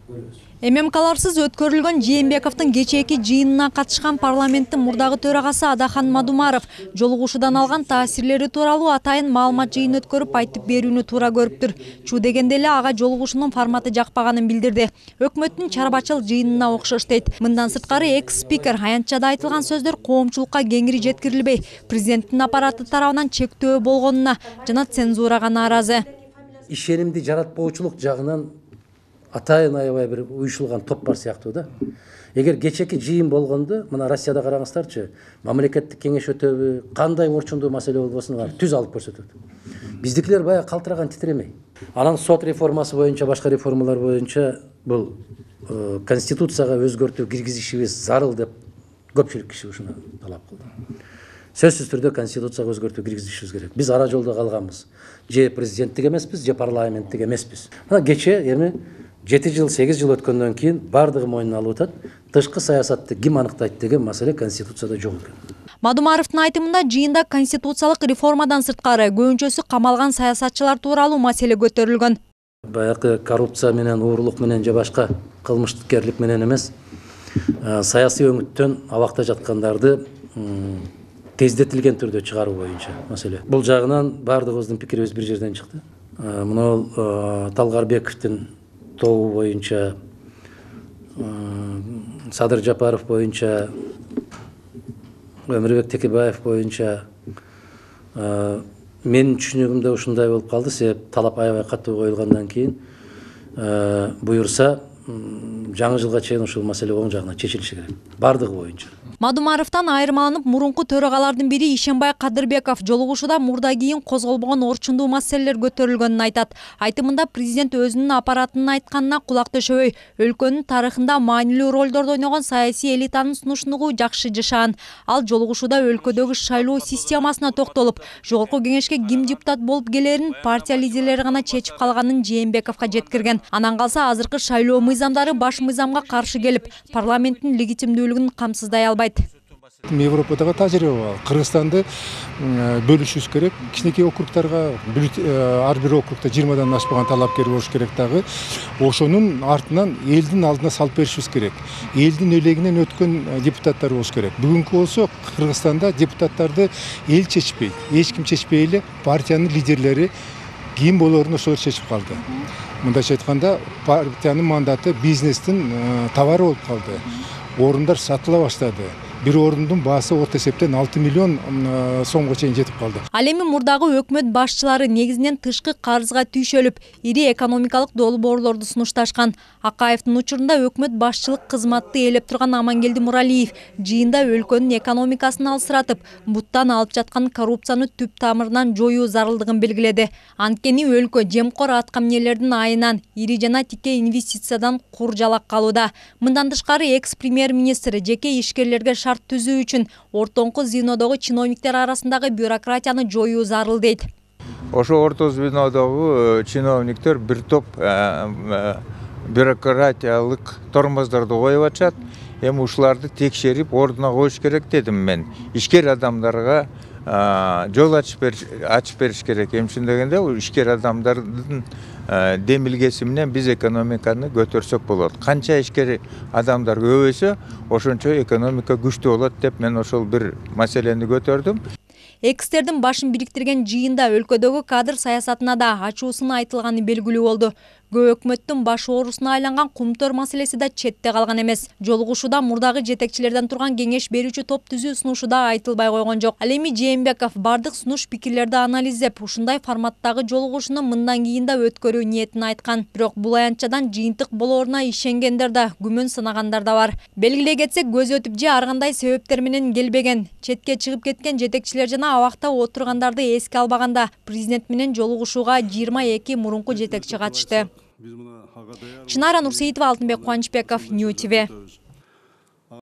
ММКларсыз өткөрүлгөн Жээнбековдун кечээки жыйынына катышкан парламенттин мурдагы төрагасы Адахан Мадумаров жолугушуудан алган таасирлери тууралуу атайын маалымат жыйын өткөрүп айтып берүүнү туура көрүптүр. Чуу дегенде эле ага жолугушуунун форматы жакпаганын билдирди. Өкмөттүн чарбачыл жыйынына окшош дейт. Мындан сырткары экс-спикер аянтчада айтылган сөздөр коомчулукка кеңири жеткирилбей, президенттин аппараты тарабынан чектөө болгонуна жана цензурага нааразы. Ишенимди жаратпоочулук жагынан атайын аябай бир уюшулган топ бар сыяктуу да. Эгер кечээки жыйын болгондо, мына Россияда караңыздарчы, мамлекеттик кеңеш өтөбү, кандай орчундуу маселе болбосун түз алып көрсөтөт. Биздикилер баягы калтыраган титиремей. Анан сот реформасы боюнча, башка реформалар боюнча бул конституцияга өзгөртүү киргизишибиз зарыл деп көпчүлүк киши ушуну талап кылды. Сөзсүз түрдө конституцияга өзгөртүү киргизишибиз керек. Биз ара жолдо калганбыз. Же президенттик эмеспиз, же парламенттик эмеспиз. Мына кечээ эми 7 жыл, 8 жыл өткөндөн кийин бардыгы мойнуна алып атат. Тышкы саясатты ким аныктайт деген маселе конституцияда жок экен. Мадумаровдун айтымында жыйында конституциялык реформадан сырткары көбүнчөсү камалган саясатчылар тууралуу маселе көтөрүлгөн. Баягы коррупция менен, уурулук менен же башка кылмыштыкерлик менен эмес, саясий өңүттөн абакта жаткандарды тездетилген түрдө чыгаруу боюнча маселе. Бул жагынан бардыгыбыздын пикирибиз бир жерден чыкты. Мына Талгарбековдун тобу боюнча, Садыр Жапаров боюнча, Өмүрбек Текебаев боюнча менин түшүнүгүмдө ушундай болуп калды. Себеп талап аябай катуу коюлгандан кийин буюрса жаңы жылга чейин ушул маселе оң жагына чечилиши керек. Бардыгы боюнча. Мадумаровдон айырмаланып, мурунку төрагалардын бири Ишенбай Кадырбеков жолугушууда мурда кийин козголбогон орчундуу маселелер көтөрүлгөнүн айтат. Айтымында президент өзүнүн аппаратынын айтканына кулак төшөбөй, өлкөнүн тарыхында маанилүү ролдорду ойногон саясий элитанын сунушуну жакшы жашаган. Ал жолугушууда өлкөдөгү шайлоо системасына токтолуп, жогорку кеңешке ким депутат болуп келерин партия лидерлери гана чечип калганын Жээнбековго жеткирген. Анан калса азыркы шайлоо мыйзамдары баш мыйзамга каршы келип, парламенттин легитимдүүлүгүн камсыздай албайт. Европадагы тажрыйба бар. Кыргызстанды бөлүшүш керек. Кичинекей округтарга ар бир округда 20-дан ашпаган талапкер болуш керек дагы. Ошонун артынан элдин алдына салып беришибиз керек. Элдин элегинен өткөн депутаттар болуш керек. Бүгүнкү болсо Кыргызстанда депутаттарды эл чечпейт. Эч ким чечпей эле партиянын лидерлери ким болоорун ошолор чечип калды. Мындайча айтканда, партиянын мандаты бизнестин товары болуп калды. Орундар сатыла баштады. Бир орундун баасы орто эсептен 6 миллион сомго чейин жетип калды. Ал эми мурдагы өкмөт башчылары негизинен тышкы карызга түйшөлүп, ири экономикалык долбоорлорду сунушташкан. Акаевдин учурунда өкмөт башчылык кызматты ээлеп турган Амангелди Муралиев жыйында өлкөнүн экономикасын алсыратып, буттан алып жаткан коррупцияны түп тамырынан жоюу зарылдыгын белгиледи. Анткени өлкө жемкор аткаминерлердин айынан, ири жана тике инвестициядан кур жалак калууда. Мындан тышкары экс-премьер-министр жеке ишкерлерге шарт түзүү үчүн ортоңку звенодогу чиновниктер арасындагы бюрократияны жоюу зарыл дейт. Ошо орто звенодогу чиновниктер бир топ бюрократиялык тормоздорду коюп атышат. Эми ушуларды текшерип, ордуна коюш керек дедим мен. Ишкер адамдарга жол ачып бериш керек. Эмчин дегенде ишкер адамдардын демилгеси менен биз экономиканы көтөрсөк болот. Канча ишкер адамдар көбөйсө, ошончо экономика күчтүү болот деп мен ошол бир маселени көтөрдүм. Экстердин башын бириктирген жыйында өлкөдөгү кадр саясатына да ачуусун айтылганы белгилүү болду. Өкмөттүн баш оорусуна айланган кумтөр маселеси да четте калган эмес. Жолугушууда мурдагы жетекчилерден турган кеңеш берүүчү топ түзүү сунушу да айтылбай койгон жок. Ал эми Жээнбеков бардык сунуш пикирлерди анализдеп, ушундай форматтагы жолугушууну мындан кийин да өткөрүү ниетин айткан. Бирок бул аянтчадан жыйынтык болооруна ишенгендер да, күмөн санагандар да бар. Белгилей кетсек, көз өтүп же ар кандай себептер менен келбеген, четке чыгып кеткен жетекчилер жана абакта отургандарды эске албаганда, президент менен жолугушууга 22 мурунку жетекчи катышты. Чынара Нурсейитова, Алтынбек Кубанычбеков, Нью ТВ.